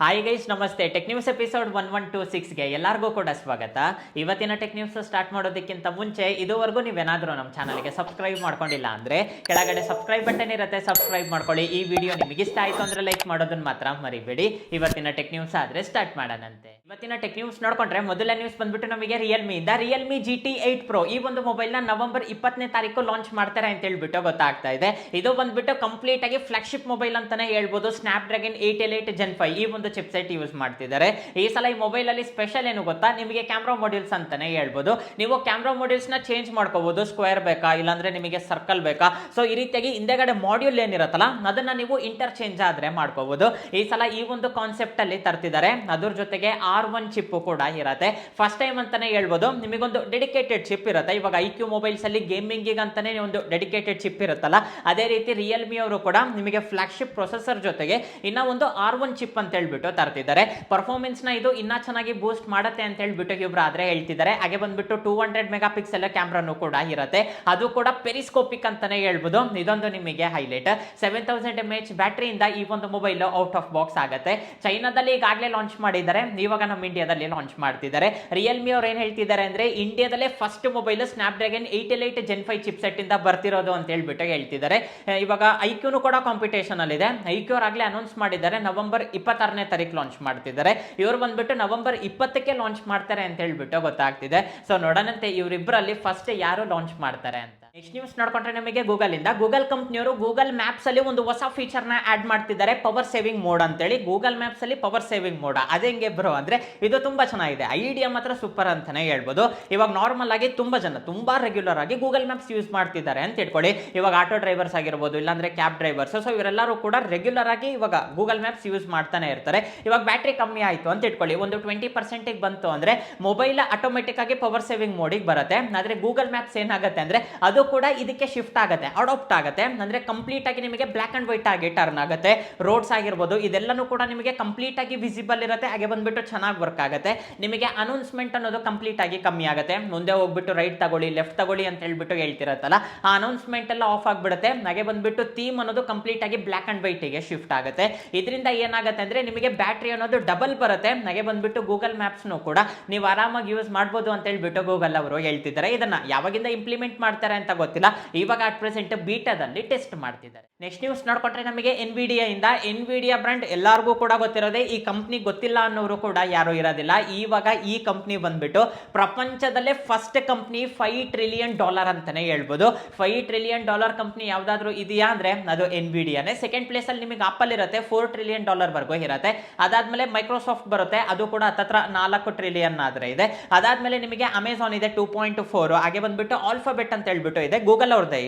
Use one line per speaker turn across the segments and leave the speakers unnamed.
Hi guys, ನಮಸ್ತೆ. Tech news episode 1126ಗೆ ಎಲ್ಲರಿಗೂ ಕೂಡ ಸ್ವಾಗತ. ಇವತ್ತಿನ ಟೆಕ್ ನ್ಯೂಸ್ ಸ್ಟಾರ್ಟ್ ಮಾಡೋದಕ್ಕಿಂತ ಮುಂಚೆ ಇದುವರೆಗೂ ನೀವೇನಾದರೂ ನಮ್ಮ ಚಾನಲ್ಗೆ ಸಬ್ಸ್ಕ್ರೈಬ್ ಮಾಡ್ಕೊಂಡಿಲ್ಲ ಅಂದರೆ ಕೆಳಗಡೆ ಸಬ್ಸ್ಕ್ರೈಬ್ ಬಟನ್ ಇರುತ್ತೆ, ಸಬ್ಸ್ಕ್ರೈಬ್ ಮಾಡ್ಕೊಳ್ಳಿ. ಈ ವಿಡಿಯೋ ನಿಮಗೆ ಇಷ್ಟ ಆಯಿತು ಅಂದರೆ ಲೈಕ್ ಮಾಡೋದನ್ನ ಮಾತ್ರ ಮರಿಬೇಡಿ. ಇವತ್ತಿನ ಟೆಕ್ ನ್ಯೂಸ್ ಆದರೆ ಸ್ಟಾರ್ಟ್ ಮಾಡೋಣಂತೆ. ಇವತ್ತಿನ ಟೆಕ್ ನ್ಯೂಸ್ ನೋಡ್ಕೊಂಡ್ರೆ ಮೊದಲ ನ್ಯೂಸ್ ಬಂದ್ಬಿಟ್ಟು ನಮಗೆ ರಿಯಲ್ಮಿ GT8 Pro ಈ ಒಂದು ಮೊಬೈಲ್ನ ನವೆಂಬರ್ 20ನೇ ತಾರೀಕು ಲಾಂಚ್ ಮಾಡ್ತಾರೆ ಅಂತ ಹೇಳ್ಬಿಟ್ಟು ಗೊತ್ತಾಗ್ತಾ ಇದೆ. ಇದು ಬಂದ್ಬಿಟ್ಟು ಕಂಪ್ಲೀಟ್ ಆಗಿ ಫ್ಲಾಗ್ಶಿಪ್ ಮೊಬೈಲ್ ಅಂತಾನೆ ಹೇಳ್ಬೋದು. ಸ್ನ್ಯಾಪ್ಡ್ರ್ಯಾಗನ್ 888 Gen 5 ಈ ಒಂದು ಚಿಪ್ಸೆಟ್ ಯೂಸ್ ಮಾಡ್ತಿದ್ದಾರೆ. ಈ ಸಲ ಈ ಮೊಬೈಲ್ ಅಲ್ಲಿ ಸ್ಪೆಷಲ್ ಏನು ಗೊತ್ತಾ, ನಿಮಗೆ ಕ್ಯಾಮ್ರಾ ಮಾಡ್ಯೂಲ್ಸ್ ಅಂತಾನೆ ಹೇಳ್ಬೋದು. ನೀವು ಕ್ಯಾಮ್ರಾ ಮಾಡ್ಯೂಲ್ಸ್ ನ ಚೇಂಜ್ ಮಾಡ್ಕೋಬಹುದು. ಸ್ಕ್ವೇರ್ ಬೇಕಾ, ಇಲ್ಲಾಂದ್ರೆ ನಿಮಗೆ ಸರ್ಕಲ್ ಬೇಕಾ, ಸೊ ಈ ರೀತಿಯಾಗಿ ಹಿಂದೆಗಡೆ ಮಾಡ್ಯೂಲ್ ಏನಿರುತ್ತಲ್ಲ ಅದನ್ನ ನೀವು ಇಂಟರ್ಚೇಂಜ್ ಆದ್ರೆ ಮಾಡ್ಕೋಬಹುದು. ಈ ಸಲ ಈ ಒಂದು ಕಾನ್ಸೆಪ್ಟ್ ಅಲ್ಲಿ ತರ್ತಿದ್ದಾರೆ. ಅದ್ರ ಜೊತೆಗೆ R1 ಚಿಪ್ ಕೂಡ ಇರುತ್ತೆ. ಫಸ್ಟ್ ಟೈಮ್ ಅಂತಾನೆ ಹೇಳ್ಬೋದು. ನಿಮಗೊಂದು ಡೆಡಿಕೇಟೆಡ್ ಚಿಪ್ ಇರುತ್ತೆ. ಇವಾಗ IQ ಮೊಬೈಲ್ಸ್ ಅಲ್ಲಿ ಗೇಮಿಂಗ್ ಅಂತಾನೆ ಒಂದು ಡೆಡಿಕೇಟೆಡ್ ಚಿಪ್ ಇರುತ್ತಲ್ಲ, ಅದೇ ರೀತಿ ರಿಯಲ್ಮಿ ಅವರು ಕೂಡ ನಿಮಗೆ ಫ್ಲಾಗ್ಶಿಪ್ ಪ್ರೊಸೆಸರ್ ಜೊತೆಗೆ ಇನ್ನ ಒಂದು R1 ಚಿಪ್ ಅಂತ ಹೇಳ್ಬಿಟ್ಟು ತರ್ತಿದ್ದಾರೆ. ಪರ್ಫಾರ್ಮೆನ್ಸ್ ನ ಇದು ಇನ್ನ ಚೆನ್ನಾಗಿ ಬೂಸ್ಟ್ ಮಾಡುತ್ತೆ ಅಂತ ಹೇಳ್ಬಿಟ್ಟು ಇವ್ರು ಆದ್ರೆ ಹೇಳ್ತಿದ್ದಾರೆ. ಹಾಗೆ ಬಂದ್ಬಿಟ್ಟು 200 ಮೆಗಾ ಪಿಕ್ಸೆಲ್ ಕ್ಯಾಮ್ರಾನು ಕೂಡ ಇರುತ್ತೆ. ಅದು ಕೂಡ ಪೆರಿಸ್ಕೋಪಿಕ್ ಅಂತಾನೆ ಹೇಳ್ಬೋದು. ಇದೊಂದು ನಿಮಗೆ ಹೈಲೈಟ್. 7000 mAh ಬ್ಯಾಟರಿಯಿಂದ ಈ ಒಂದು ಮೊಬೈಲ್ ಔಟ್ ಆಫ್ ಬಾಕ್ಸ್ ಆಗುತ್ತೆ. ಚೈನಾದಲ್ಲಿ ಈಗಾಗಲೇ ಲಾಂಚ್ ಮಾಡಿದ್ದಾರೆ, ಇವಾಗ ನಮ್ಮ ಇಂಡಿಯಾದಲ್ಲಿ ಲಾಂಚ್ ಮಾಡ್ತಿದ್ದಾರೆ. ರಿಯಲ್ಮಿ ಅವ್ರು ಏನ್ ಹೇಳ್ತಿದ್ದಾರೆ ಅಂದ್ರೆ, ಇಂಡಿಯಾದಲ್ಲೇ first mobile Snapdragon 888 Gen 5 chipset ಇಂದ ಬರ್ತಿರೋದು ಅಂತ ಹೇಳ್ಬಿಟ್ಟು ಹೇಳ್ತಿದ್ದಾರೆ. ಇವಾಗ ಐಕ್ಯೂನು ಕೂಡ ಕಾಂಪಿಟೇಷನ್ ಅಲ್ಲಿ ಇದೆ. ಐಕ್ಯೂ ಆಗ್ಲೇ ಅನೌನ್ಸ್ ಮಾಡಿದ್ದಾರೆ, ನವೆಂಬರ್ 26ನೇ ತಾರೀಕು ಲಾಂಚ್ ಮಾಡ್ತಿದ್ದಾರೆ. ಇವರು ಬಂದ್ಬಿಟ್ಟು ನವೆಂಬರ್ 20ಕ್ಕೆ ಲಾಂಚ್ ಮಾಡ್ತಾರೆ ಅಂತ ಹೇಳ್ಬಿಟ್ಟು ಗೊತ್ತಾಗ್ತಿದೆ. ಸೊ ನೋಡೋಣಂತೆ ಇವರಿಬ್ಬರಲ್ಲಿ ಫಸ್ಟ್ ಯಾರು ಲಾಂಚ್ ಮಾಡ್ತಾರೆ ಅಂತ. ನೆಕ್ಸ್ಟ್ ನ್ಯೂಸ್ ನೋಡ್ಕೊಂಡ್ರೆ ನಮಗೆ ಗೂಗಲ್ ಕಂಪ್ನಿಯವರು ಗೂಗಲ್ ಮ್ಯಾಪ್ಸ್ ಅಲ್ಲಿ ಒಂದು ಹೊಸ ಫೀಚರ್ ನ ಆಡ್ ಮಾಡ್ತಿದ್ದಾರೆ, ಪವರ್ ಸೇವಿಂಗ್ ಮೋಡ್ ಅಂತೇಳಿ. ಗೂಗಲ್ ಮ್ಯಾಪ್ಸ್ ಅಲ್ಲಿ ಪವರ್ ಸೇವಿಂಗ್ ಮೋಡ್ ಅದೇಂಗೆ ಬ್ರೋ ಅಂದ್ರೆ, ಇದು ತುಂಬಾ ಚೆನ್ನಾಗಿದೆ. ಐಡಿಯಾ ಮಾತ್ರ ಸೂಪರ್ ಅಂತಾನೆ ಹೇಳ್ಬೋದು. ಇವಾಗ ನಾರ್ಮಲ್ ಆಗಿ ತುಂಬಾ ಜನ ತುಂಬಾ ರೆಗ್ಯುಲರ್ ಆಗಿ ಗೂಗಲ್ ಮ್ಯಾಪ್ಸ್ ಯೂಸ್ ಮಾಡ್ತಿದ್ದಾರೆ ಅಂತ ಇಟ್ಕೊಳ್ಳಿ. ಇವಾಗ ಆಟೋ ಡ್ರೈವರ್ಸ್ ಆಗಿರ್ಬೋದು, ಇಲ್ಲಾಂದ್ರೆ ಕ್ಯಾಬ್ ಡ್ರೈವರ್ಸ್, ಸೊ ಇವರೆಲ್ಲರೂ ಕೂಡ ರೆಗ್ಯುಲರ್ ಆಗಿ ಇವಾಗ ಗೂಗಲ್ ಮ್ಯಾಪ್ಸ್ ಯೂಸ್ ಮಾಡ್ತಾನೆ ಇರ್ತಾರೆ. ಇವಾಗ ಬ್ಯಾಟ್ರಿ ಕಮ್ಮಿ ಆಯ್ತು ಅಂತ ಇಟ್ಕೊಳ್ಳಿ, ಒಂದು 20% ಬಂತು ಅಂದ್ರೆ ಮೊಬೈಲ್ ಆಟೋಮೆಟಿಕ್ ಆಗಿ ಪವರ್ ಸೇವಿಂಗ್ ಮೋಡಿಗೆ ಬರುತ್ತೆ. ಆದ್ರೆ ಗೂಗಲ್ ಮ್ಯಾಪ್ಸ್ ಏನಾಗುತ್ತೆ ಅಂದ್ರೆ ಅದು ಕೂಡ ಇದಕ್ಕೆ ಶಿಫ್ಟ್ ಆಗುತ್ತೆ, ಅಡಾಪ್ಟ್ ಆಗುತ್ತೆ. ಅಂದ್ರೆ ಕಂಪ್ಲೀಟ್ ಆಗಿ ನಿಮಗೆ ಬ್ಲಾಕ್ ಅಂಡ್ ವೈಟ್ ಆಗಿ ಟರ್ನ್ ಆಗುತ್ತೆ. ರೋಡ್ಸ್ ಆಗಿರ್ಬೋದು ಇದೆಲ್ಲನೂ ಕೂಡ ನಿಮಗೆ ಕಂಪ್ಲೀಟ್ ಆಗಿ ವಿಸಿಬಲ್ ಇರುತ್ತೆ. ಹಾಗೆ ಬಂದ್ಬಿಟ್ಟು ಚೆನ್ನಾಗಿ ವರ್ಕ್ ಆಗುತ್ತೆ. ನಿಮಗೆ ಅನೌನ್ಸ್ಮೆಂಟ್ ಅನ್ನೋದು ಕಂಪ್ಲೀಟ್ ಆಗಿ ಕಮ್ಮಿ ಆಗುತ್ತೆ. ಮುಂದೆ ಹೋಗ್ಬಿಟ್ಟು ರೈಟ್ ತಗೊಳ್ಳಿ, ಲೆಫ್ಟ್ ತಗೊಳ್ಳಿ ಅಂತ ಹೇಳ್ಬಿಟ್ಟು ಹೇಳ್ತಿರತ್ತಲ್ಲ, ಆ ಅನೌನ್ಸ್ಮೆಂಟ್ ಎಲ್ಲ ಆಫ್ ಆಗ್ಬಿಡುತ್ತೆ. ಹಾಗೆ ಬಂದ್ಬಿಟ್ಟು ಥೀಮ್ ಅನ್ನೋದು ಕಂಪ್ಲೀಟ್ ಆಗಿ ಬ್ಲಾಕ್ ಅಂಡ್ ವೈಟ್ ಗೆ ಶಿಫ್ಟ್ ಆಗುತ್ತೆ. ಇದರಿಂದ ಏನಾಗುತ್ತೆ ಅಂದ್ರೆ ನಿಮಗೆ ಬ್ಯಾಟ್ರಿ ಅನ್ನೋದು ಡಬಲ್ ಬರುತ್ತೆ. ಹಾಗೆ ಬಂದ್ಬಿಟ್ಟು ಗೂಗಲ್ ಮ್ಯಾಪ್ಸ್ ಕೂಡ ನೀವು ಆರಾಮಾಗಿ ಯೂಸ್ ಮಾಡಬಹುದು ಅಂತ ಹೇಳ್ಬಿಟ್ಟು ಗೂಗಲ್ ಅವರು ಹೇಳ್ತಿದ್ದಾರೆ. ಇದನ್ನ ಯಾವಾಗಿಂದ ಇಂಪ್ಲಿಮೆಂಟ್ ಮಾಡ್ತಾರೆ ಅಂತ ಗೊತ್ತಿಲ್ಲ. ಇವಾಗ ಅಟ್ ಪ್ರೆಸೆಂಟ್ ಬೀಟಾದಲ್ಲಿ ಟೆಸ್ಟ್ ಮಾಡ್ತಿದ್ದಾರೆ. ನೆಕ್ಸ್ಟ್ ನ್ಯೂಸ್ ನೋಡ್ಕೊಂಡ್ರೆ ನಮಗೆ ಎನ್ವಿಡಿಯಾ ಬ್ರ್ಯಾಂಡ್ ಎಲ್ಲರಿಗೂ ಕೂಡ ಗೊತ್ತಿರೋದೇ. ಈ ಕಂಪ್ನಿ ಗೊತ್ತಿಲ್ಲ ಅನ್ನೋರು ಕೂಡ ಯಾರು ಇರೋದಿಲ್ಲ. ಇವಾಗ ಈ ಕಂಪ್ನಿ ಬಂದ್ಬಿಟ್ಟು ಪ್ರಪಂಚದಲ್ಲೇ ಫಸ್ಟ್ ಕಂಪ್ನಿ $5 ಟ್ರಿಲಿಯನ್ ಅಂತಾನೆ ಹೇಳ್ಬೋದು. $5 ಟ್ರಿಲಿಯನ್ ಕಂಪ್ನಿ ಯಾವ್ದಾದ್ರು ಇದೆಯಾ ಅಂದ್ರೆ ಅದು ಎನ್ವಿಡಿಯಾನೇ. ಸೆಕೆಂಡ್ ಪ್ಲೇಸ್ ಅಲ್ಲಿ ನಿಮಗೆ ಆಪಲ್ ಇರುತ್ತೆ, $4 ಟ್ರಿಲಿಯನ್ ವರ್ಗೂ ಇರುತ್ತೆ. ಅದಾದ್ಮೇಲೆ ಮೈಕ್ರೋಸಾಫ್ಟ್ ಬರುತ್ತೆ, ಅದು ಕೂಡ ಹತ್ತತ್ರ $4 ಟ್ರಿಲಿಯನ್ ಆದ್ರೆ ಇದೆ. ಅದಾದ್ಮೇಲೆ ನಿಮಗೆ ಅಮೆಜಾನ್ ಇದೆ 2.4. ಹಾಗೆ ಬಂದ್ಬಿಟ್ಟು ಆಲ್ಫಾಬೆಟ್ ಅಂತ ಹೇಳ್ಬಿಟ್ಟು ಇದೆ, ಗೂಗಲ್ ಅವ್ರದ್ದೇ.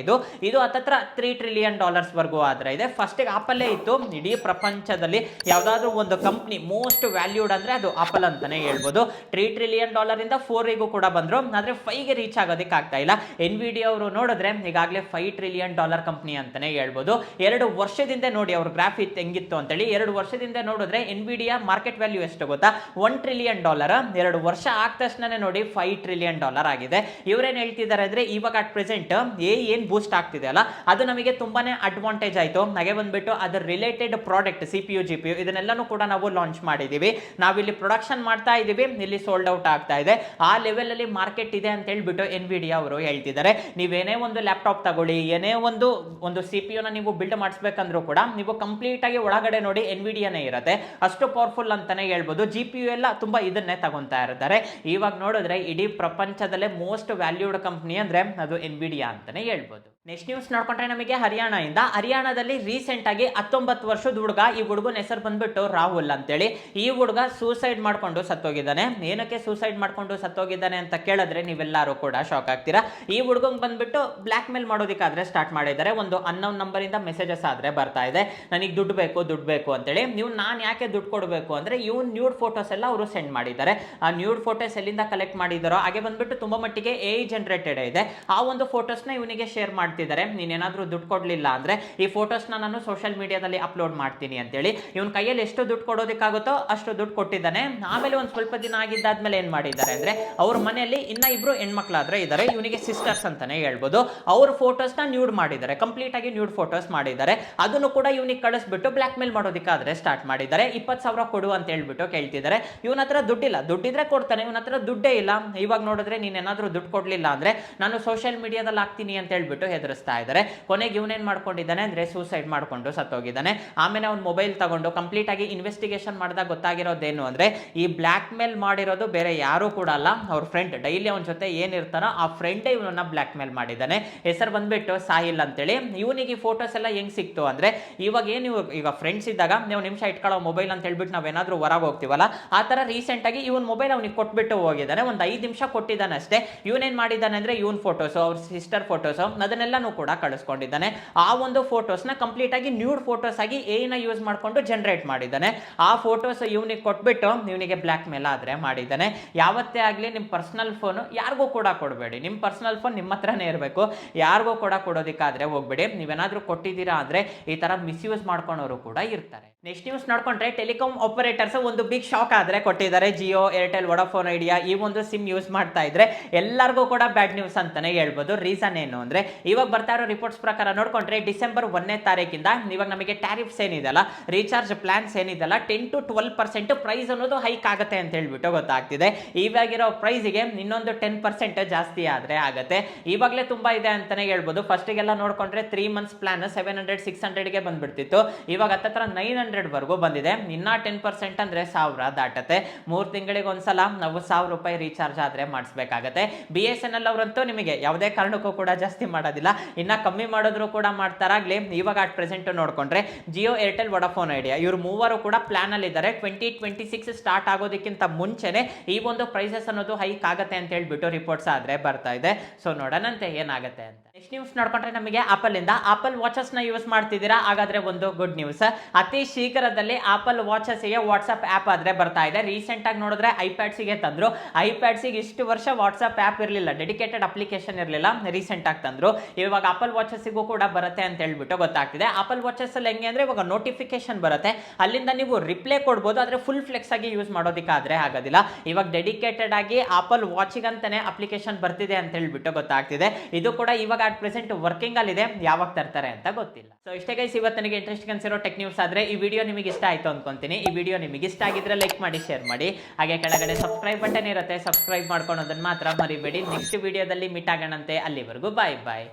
ಇದು ಹತ್ತತ್ರ $3 ಟ್ರಿಲಿಯನ್ ವರ್ಗೂ ಆದ್ರೆ ಇದೆ. ಫಸ್ಟ್ ಆಪಲ್ ಇತ್ತು. ಇಡೀ ಪ್ರಪಂಚದಲ್ಲಿ ಯಾವ್ದಾದ್ರು ಒಂದು ಕಂಪ್ನಿ ಮೋಸ್ಟ್ ವ್ಯಾಲ್ಯೂಡ್ ಅಂದ್ರೆ ಅದು ಆಪಲ್ ಅಂತಾನೆ ಹೇಳ್ಬೋದು. $3 ಟ್ರಿಲಿಯನ್ ಇಂದ 4 ಕೂಡ ಬಂದ್ರು, ಆದ್ರೆ 5ಗೆ ರೀಚ್ ಆಗೋದಕ್ಕೆ ಆಗ್ತಾ ಇಲ್ಲ. ಎನ್ವಿಡಿಯಾ ಅವರು ನೋಡಿದ್ರೆ ಈಗಾಗಲೇ $5 ಟ್ರಿಲಿಯನ್ ಕಂಪ್ನಿ ಅಂತಾನೆ ಹೇಳ್ಬೋದು. 2 ವರ್ಷದಿಂದ ನೋಡಿ ಅವ್ರ ಗ್ರಾಫ್ ಹೆಂಗಿತ್ತು ಅಂತೇಳಿ. 2 ವರ್ಷದಿಂದ ನೋಡಿದ್ರೆ ಎನ್ವಿಡಿಯಾ ಮಾರ್ಕೆಟ್ ವ್ಯಾಲ್ಯೂ ಎಷ್ಟು ಗೊತ್ತಾ, $1 ಟ್ರಿಲಿಯನ್. 2 ವರ್ಷ ಆದ ತಕ್ಷಣ ನೋಡಿ $5 ಟ್ರಿಲಿಯನ್ ಆಗಿದೆ. ಇವರೇನ್ ಹೇಳ್ತಿದ್ದಾರೆ ಅಂದ್ರೆ, ಇವಾಗ ಅಟ್ ಪ್ರೆಸೆಂಟ್ ಏನ್ ಬೂಸ್ಟ್ ಆಗ್ತಿದೆ ಅಲ್ಲ, ಅದು ನಮಗೆ ತುಂಬಾನೇ ಅಡ್ವಾಂಟೇಜ್ ಆಯ್ತು. ಹಾಗೆ ಬಂದ್ಬಿಟ್ಟು ಅದರ ರಿಲೇಟೆಡ್ ಪ್ರಾಡಕ್ಟ್ CPU GPU ಇದನ್ನೆಲ್ಲಾನು ಕೂಡ ನಾವು ಲಾಂಚ್ ಮಾಡಿದೀವಿ. ನಾವಿಲ್ಲಿ ಪ್ರೊಡಕ್ಷನ್ ಮಾಡ್ತಾ ಇದೀವಿ, ಇಲ್ಲಿ ಸೋಲ್ಡ್ ಔಟ್ ಆಗ್ತಾ ಇದೆ. ಆ ಲೆವೆಲ್ ಅಲ್ಲಿ ಮಾರ್ಕೆಟ್ ಇದೆ ಅಂತ ಹೇಳ್ಬಿಟ್ಟು ಎನ್ವಿಡಿಯಾ ಅವರು ಹೇಳ್ತಿದ್ದಾರೆ. ನೀವೇನೇ ಒಂದು ಲ್ಯಾಪ್ಟಾಪ್ ತಗೊಳ್ಳಿ, ಏನೇ ಒಂದು CPU ನ ನೀವು ಬಿಲ್ಡ್ ಮಾಡಿಸ್ಬೇಕಂದ್ರೂ ಕೂಡ ನೀವು ಕಂಪ್ಲೀಟ್ ಆಗಿ ಒಳಗಡೆ ನೋಡಿ ಎನ್ವಿಡಿಯಾನೇ ಇರುತ್ತೆ. ಅಷ್ಟು ಪವರ್ಫುಲ್ ಅಂತಾನೆ ಹೇಳ್ಬೋದು. GPU ಎಲ್ಲ ತುಂಬಾ ಇದನ್ನೇ ತಗೊಂತಾ ಇರ್ತಾರೆ. ಇವಾಗ ನೋಡಿದ್ರೆ ಇಡೀ ಪ್ರಪಂಚದಲ್ಲೇ ಮೋಸ್ಟ್ ವ್ಯಾಲ್ಯೂಡ್ ಕಂಪ್ನಿ ಅಂದ್ರೆ ಅದು ಎನ್ವಿಡಿಯಾ ಅಂತಾನೆ ಹೇಳ್ಬೋದು. ನೆಕ್ಸ್ಟ್ ನ್ಯೂಸ್ ನೋಡ್ಕೊಂಡ್ರೆ ನಮಗೆ ಹರಿಯಾಣದಲ್ಲಿ ರೀಸೆಂಟ್ ಆಗಿ 19 ವರ್ಷದ ಹುಡುಗ, ಈ ಹುಡುಗನ ಹೆಸರು ಬಂದ್ಬಿಟ್ಟು ರಾಹುಲ್ ಅಂತೇಳಿ. ಈ ಹುಡುಗ ಸೂಸೈಡ್ ಮಾಡ್ಕೊಂಡು ಸತ್ತೋಗಿದ್ದಾನೆ. ಏನಕ್ಕೆ ಸೂಸೈಡ್ ಮಾಡ್ಕೊಂಡು ಸತ್ತೋಗಿದ್ದಾನೆ ಅಂತ ಕೇಳಿದ್ರೆ ನೀವೆಲ್ಲರೂ ಕೂಡ ಶಾಕ್ ಆಗ್ತೀರಾ. ಈ ಹುಡುಗಂಗೆ ಬಂದ್ಬಿಟ್ಟು ಬ್ಲಾಕ್ ಮೇಲ್ ಮಾಡೋದಕ್ಕಾದ್ರೆ ಸ್ಟಾರ್ಟ್ ಮಾಡಿದ್ದಾರೆ. ಒಂದು ಅನ್ನೌನ್ ನಂಬರ್ ಇಂದ ಮೆಸೇಜಸ್ ಆದ್ರೆ ಬರ್ತಾ ಇದೆ, ನನಗೆ ದುಡ್ಡು ಬೇಕು ಅಂತೇಳಿ. ನೀವು ನಾನು ಯಾಕೆ ದುಡ್ಡು ಕೊಡಬೇಕು ಅಂದ್ರೆ, ಇವ್ನು ನ್ಯೂಡ್ ಫೋಟೋಸ್ ಎಲ್ಲ ಅವರು ಸೆಂಡ್ ಮಾಡಿದ್ದಾರೆ. ಆ ನ್ಯೂಡ್ ಫೋಟೋಸ್ ಎಲ್ಲಿಂದ ಕಲೆಕ್ಟ್ ಮಾಡಿದಾರೋ, ಹಾಗೆ ಬಂದ್ಬಿಟ್ಟು ತುಂಬಾ ಮಟ್ಟಿಗೆ AI ಜನರೇಟೆಡ್ ಇದೆ. ಆ ಒಂದು ಫೋಟೋಸ್ನ ಇವನಿಗೆ ಶೇರ್ ಮಾಡ್ತಾ ಮಾಡ್ತಿದ್ದಾರೆ, ನೀನೇನಾದ್ರೂ ದುಡ್ಡು ಕೊಡ್ಲಿಲ್ಲ ಅಂದ್ರೆ ಈ ಫೋಟೋಸ್ನ ನಾನು ಸೋಷಿಯಲ್ ಮೀಡಿಯಾದಲ್ಲಿ ಅಪ್ಲೋಡ್ ಮಾಡ್ತೀನಿ ಅಂತೇಳಿ. ಇವನ್ ಕೈಯಲ್ಲಿ ಎಷ್ಟು ದುಡ್ಡು ಕೊಡೋದಕ್ಕಾಗುತ್ತೋ ಅಷ್ಟು ದುಡ್ಡು ಕೊಟ್ಟಿದ್ದಾನೆ. ಆಮೇಲೆ ಒಂದ್ ಸ್ವಲ್ಪ ದಿನ ಆಗಿದ್ದಾದ್ಮೇಲೆ ಏನ್ ಮಾಡಿದ್ದಾರೆ ಅಂದ್ರೆ ಅವ್ರ ಮನೆಯಲ್ಲಿ ಇನ್ನ ಇಬ್ರು ಹೆಣ್ಮಕ್ಳಾದ್ರೆ ಇದಾರೆ, ಇವನಿಗೆ ಸಿಸ್ಟರ್ಸ್ ಅಂತಾನೆ ಹೇಳ್ಬೋದು. ಅವ್ರ ಫೋಟೋಸ್ನ ನ್ಯೂಡ್ ಮಾಡಿದ್ದಾರೆ, ಕಂಪ್ಲೀಟ್ ಆಗಿ ನ್ಯೂಡ್ ಫೋಟೋಸ್ ಮಾಡಿದ್ದಾರೆ. ಅದನ್ನು ಕೂಡ ಇವನಿಗೆ ಕಳಿಸ್ಬಿಟ್ಟು ಬ್ಲಾಕ್ ಮೇಲ್ ಮಾಡೋದಕ್ಕಾದ್ರೆ ಸ್ಟಾರ್ಟ್ ಮಾಡಿದ್ದಾರೆ. 20,000 ಕೊಡು ಅಂತ ಹೇಳ್ಬಿಟ್ಟು ಕೇಳ್ತಿದ್ದಾರೆ. ಇವನ ಹತ್ರ ದುಡ್ಡಿಲ್ಲ, ದುಡ್ಡಿದ್ರೆ ಕೊಡ್ತಾನೆ, ಇವನ ಹತ್ರ ದುಡ್ಡೇ ಇಲ್ಲ. ಇವಾಗ ನೋಡಿದ್ರೆ ನೀನ್ ಏನಾದ್ರೂ ದುಡ್ಡು ಕೊಡ್ಲಿಲ್ಲ ಅಂದ್ರೆ ನಾನು ಸೋಷಿಯಲ್ ಮೀಡಿಯಾದಲ್ಲಿ ಹಾಕ್ತೀನಿ ಅಂತ ಹೇಳ್ಬಿಟ್ಟು ಹೆದರಿಸ್ತಾ ಇದ್ದಾರೆ. ಕೊನೆಗೆ ಇವನೇನ್ ಮಾಡ್ಕೊಂಡಿದ್ದಾನೆ ಅಂದ್ರೆ ಸೂಸೈಡ್ ಮಾಡ್ಕೊಂಡು ಸತ್ತೋಗಿದ್ದಾನೆ. ಆಮೇಲೆ ಅವ್ನ ಮೊಬೈಲ್ ತಗೊಂಡು ಕಂಪ್ಲೀಟ್ ಆಗಿ ಇನ್ವೆಸ್ಟಿಗೇಷನ್ ಮಾಡಿದಾಗ ಗೊತ್ತಾಗಿರೋದೇನು ಅಂದ್ರೆ ಈ ಬ್ಲಾಕ್ ಮೇಲ್ ಮಾಡಿರೋದು ಬೇರೆ ಯಾರು ಕೂಡ ಅಲ್ಲ, ಅವ್ರ ಫ್ರೆಂಡ್. ಡೈಲಿ ಅವನ ಜೊತೆ ಏನಿರ್ತಾನೋ ಆ ಫ್ರೆಂಡೇ ಇವನನ್ನ ಬ್ಲಾಕ್ ಮೇಲ್ ಮಾಡಿದ್ದಾನೆ. ಹೆಸರು ಬಂದ್ಬಿಟ್ಟು ಸಾಹಿಲ್ ಅಂತೇಳಿ. ಇವನಿಗೆ ಈ ಫೋಟೋಸ್ ಎಲ್ಲ ಹೆಂಗ್ ಸಿಕ್ತು ಅಂದ್ರೆ ಇವಾಗ ಏನು ಈಗ ಫ್ರೆಂಡ್ಸ್ ಇದ್ದಾಗ ನೀವು ನಿಮಿಷ ಇಟ್ಕೊಳ್ಳೋ ಮೊಬೈಲ್ ಅಂತ ಹೇಳ್ಬಿಟ್ಟು ನಾವೇನಾದ್ರೂ ಹೊರಗೆ ಹೋಗ್ತೀವಲ್ಲ, ಆ ತರ ರೀಸೆಂಟ್ ಆಗಿ ಇವನ್ ಮೊಬೈಲ್ ಅವ್ನಿಗೆ ಕೊಟ್ಬಿಟ್ಟು ಹೋಗಿದ್ದಾನೆ. ಒಂದು 5 ನಿಮಿಷ ಕೊಟ್ಟಿದ್ದಾನೆ ಅಷ್ಟೇ. ಇವನೇನ್ ಮಾಡಿದ್ದಾನೆ ಅಂದ್ರೆ ಇವನ್ ಫೋಟೋಸ್, ಅವ್ರ ಸಿಸ್ಟರ್ ಫೋಟೋಸ್ ಅದನ್ನೆಲ್ಲಾನು ಕೂಡ ಕಳಿಸ್ಕೊಂಡಿದ್ದಾನೆ. ಆ ಒಂದು ಫೋಟೋಸ್ ನ ಕಂಪ್ಲೀಟ್ ಆಗಿ ನ್ಯೂಡ್ ಫೋಟೋಸ್ ಆಗಿ ಏನ ಯೂಸ್ ಮಾಡ್ಕೊಂಡು ಜನರೇಟ್ ಮಾಡಿದ್ದಾನೆ. ಆ ಫೋಟೋಸ್ ಇವನಿಗೆ ಕೊಟ್ಬಿಟ್ಟು ಇವನಿಗೆ ಬ್ಲಾಕ್ ಮೇಲ್ ಆದ್ರೆ ಮಾಡಿದ್ದಾನೆ. ಯಾವತ್ತೇ ಆಗ್ಲಿ ನಿಮ್ ಪರ್ಸನಲ್ ಫೋನ್ ಯಾರಿಗೂ ಕೂಡ ಕೊಡಬೇಡಿ. ನಿಮ್ ಪರ್ಸನಲ್ ಫೋನ್ ನಿಮ್ಮ ಹತ್ರನೇ ಇರಬೇಕು, ಯಾರಿಗೂ ಕೂಡ ಕೊಡೋದಕ್ಕಾದ್ರೆ ಹೋಗ್ಬೇಡಿ. ನೀವೇನಾದ್ರೂ ಕೊಟ್ಟಿದ್ದೀರಾ ಅಂದ್ರೆ ಈ ತರ ಮಿಸ್ಯೂಸ್ ಮಾಡ್ಕೊಳೋರು ಕೂಡ ಇರ್ತಾರೆ. ನೆಕ್ಸ್ಟ್ ನ್ಯೂಸ್ ನೋಡ್ಕೊಂಡ್ರೆ ಟೆಲಿಕಾಂ ಆಪರೇಟರ್ಸ್ ಒಂದು ಬಿಗ್ ಶಾಕ್ ಆದ್ರೆ ಕೊಟ್ಟಿದ್ದಾರೆ. ಜಿಯೋ, ಏರ್ಟೆಲ್, ವೊಡಾಫೋನ್ ಐಡಿಯಾ ಈ ಒಂದು ಸಿಮ್ ಯೂಸ್ ಮಾಡ್ತಾ ಇದ್ರೆ ಎಲ್ಲರಿಗೂ ಕೂಡ ಬ್ಯಾಡ್ ನ್ಯೂಸ್ ಅಂತಾನೆ ಹೇಳ್ಬೋದು. ರೀಸನ್ ಏನು ಅಂದ್ರೆ ಇವಾಗ ಬರ್ತಾ ಇರೋ ರಿಪೋರ್ಟ್ಸ್ ಪ್ರಕಾರ ನೋಡ್ಕೊಂಡ್ರೆ ಡಿಸೆಂಬರ್ 1ನೇ ತಾರೀಕಿಂದ ಇವಾಗ ನಮಗೆ ಟ್ಯಾರಿಫ್ಸ್ ಏನಿದೆಲ್ಲ, ರೀಚಾರ್ಜ್ ಪ್ಲಾನ್ಸ್ ಏನಿದೆಲ್ಲ 10 to 12% ಪ್ರೈಸ್ ಅನ್ನೋದು ಹೈಕ್ ಆಗುತ್ತೆ ಅಂತ ಹೇಳ್ಬಿಟ್ಟು ಗೊತ್ತಾಗ್ತಿದೆ. ಇವಾಗಿರೋ ಪ್ರೈಸ್ಗೆ ಇನ್ನೊಂದು 10% ಜಾಸ್ತಿ ಆದ್ರೆ ಆಗತ್ತೆ. ಇವಾಗಲೇ ತುಂಬಾ ಇದೆ ಅಂತಾನೆ ಹೇಳ್ಬೋದು. ಫಸ್ಟಿಗೆಲ್ಲ ನೋಡ್ಕೊಂಡ್ರೆ 3 months ಪ್ಲಾನ್ 700-600ಗೆ ಬಂದ್ಬಿಡ್ತಿತ್ತು. ಇವಾಗ ಹತ್ತತ್ರ 900 ವರೆಗೂ ಬಂದಿದೆ. ಇನ್ನ 10% ಅಂದ್ರೆ 1000 ದಾಟತ್ತೆ. 3 ತಿಂಗಳಿಗೆ ಒಂದ್ಸಲ ನಾವು 1000 ರೂಪಾಯಿ ರೀಚಾರ್ಜ್ ಆದ್ರೆ ಮಾಡಿಸ್ಬೇಕಾಗತ್ತೆ. BSNL ಅವರಂತೂ ನಿಮಗೆ ಯಾವುದೇ ಕಾರಣಕ್ಕೂ ಕೂಡ ಜಾಸ್ತಿ ಮಾಡೋದಿಲ್ಲ, ಇನ್ನ ಕಮ್ಮಿ ಮಾಡಿದ್ರು ಕೂಡ ಮಾಡ್ತಾರಾಗ್ಲಿ. ಇವಾಗ ಅಟ್ ಪ್ರೆಸೆಂಟ್ ನೋಡ್ಕೊಂಡ್ರೆ ಜಿಯೋ, ಏರ್ಟೆಲ್, ವೊಡಾಫೋನ್ ಐಡಿಯಾ ಇವ್ರು ಮೂವರು ಕೂಡ ಪ್ಲಾನ್ ಅಲ್ಲಿ ಇದ್ದಾರೆ. 2026 ಸ್ಟಾರ್ಟ್ ಆಗೋದಕ್ಕಿಂತ ಮುಂಚೆನೆ ಈ ಒಂದು ಪ್ರೈಸಸ್ ಅನ್ನೋದು ಹೈಕ್ ಆಗತ್ತೆ ಅಂತ ಹೇಳ್ಬಿಟ್ಟು ರಿಪೋರ್ಟ್ಸ್ ಆದ್ರೆ ಬರ್ತಾ ಇದೆ. ಸೊ ನೋಡೋಣಂತೆ ಏನಾಗುತ್ತೆ ಅಂತ. ನೆಕ್ಸ್ಟ್ ನ್ಯೂಸ್ ನೋಡ್ಕೊಂಡ್ರೆ ನಮಗೆ ಆಪಲ್ ಇಂದ ಆಪಲ್ ವಾಚಸ್ ನ ಯೂಸ್ ಮಾಡ್ತಿದ್ದೀರಾ ಹಾಗಾದ್ರೆ ಒಂದು ಗುಡ್ ನ್ಯೂಸ್. ಅತಿ ಶೀಘ್ರದಲ್ಲಿ ಆಪಲ್ ವಾಚಸ್ ಗೆ ವಾಟ್ಸ್ಆಪ್ ಆಪ್ ಆದ್ರೆ ಬರ್ತಾ ಇದೆ. ರೀಸೆಂಟ್ ಆಗಿ ನೋಡಿದ್ರೆ ಐಪ್ಯಾಡ್ಸ್ ಗೆ ತಂದ್ರು. ಐಪ್ಯಾಡ್ಸ್ ಗೆ ಇಷ್ಟು ವರ್ಷ ವಾಟ್ಸ್ಆಪ್ ಆಪ್ ಇರಲಿಲ್ಲ, ಡೆಡಿಕೇಟೆಡ್ ಅಪ್ಲಿಕೇಶನ್ ಇರಲಿಲ್ಲ. ರೀಸೆಂಟ್ ಆಗಿ ತಂದ್ರು. ಇವಾಗ ಆಪಲ್ ವಾಚಸ್ ಗೂ ಕೂಡ ಬರುತ್ತೆ ಅಂತ ಹೇಳ್ಬಿಟ್ಟು ಗೊತ್ತಾಗ್ತಿದೆ. ಆಪಲ್ ವಾಚಸ್ ಅಲ್ಲಿ ಹೆಂಗೆ ಅಂದ್ರೆ ಇವಾಗ ನೋಟಿಫಿಕೇಶನ್ ಬರುತ್ತೆ, ಅಲ್ಲಿಂದ ನೀವು ರಿಪ್ಲೈ ಕೊಡ್ಬೋದು, ಆದ್ರೆ ಫುಲ್ ಫ್ಲೆಕ್ಸ್ ಆಗಿ ಯೂಸ್ ಮಾಡೋದಕ್ಕಾದ್ರೆ ಆಗೋದಿಲ್ಲ. ಇವಾಗ ಡೆಡಿಕೇಟೆಡ್ ಆಗಿ ಆಪಲ್ ವಾಚಿಗಂತಾನೆ ಅಪ್ಲಿಕೇಶನ್ ಬರ್ತಿದೆ ಅಂತ ಹೇಳ್ಬಿಟ್ಟು ಗೊತ್ತಾಗ್ತಿದೆ. ಇದು ಕೂಡ ಇವಾಗ ಅಟ್ ಪ್ರೆಸೆಂಟ್ ವರ್ಕಿಂಗ್ ಅಲ್ಲಿ ಇದೆ, ಯಾವಾಗ ತರ್ತಾರೆ ಅಂತ ಗೊತ್ತಿಲ್ಲ. ಸೊ ಇಷ್ಟೇ ಗೈಸ್ ಇವತ್ತಿಗೆ ಇಂಟ್ರೆಸ್ಟಿಂಗ್ ಅನ್ಸಿರೋ ಟೆಕ್ ನ್ಯೂಸ್ ಆದ್ರೆ ಈ ವಿಡಿಯೋ ನಿಮಗೆ ಇಷ್ಟ ಆಯ್ತು ಅನ್ಕೊಂತೀನಿ. ಈ ವಿಡಿಯೋ ನಿಮಗೆ ಇಷ್ಟ ಆಗಿದ್ರೆ ಲೈಕ್ ಮಾಡಿ, ಶೇರ್ ಮಾಡಿ. ಹಾಗೆ ಕೆಳಗಡೆ ಸಬ್ಸ್ಕ್ರೈಬ್ ಬಟನ್ ಇರುತ್ತೆ, ಸಬ್ಸ್ಕ್ರೈಬ್ ಮಾಡ್ಕೊಳೋದನ್ನ ಮಾತ್ರ ಮರಿಬೇಡಿ. ನೆಕ್ಸ್ಟ್ ವಿಡಿಯೋದಲ್ಲಿ ಮೀಟ್ ಆಗೋಣಂತೆ. ಅಲ್ಲಿವರೆಗೂ ಬಾಯ್ ಬಾಯ್.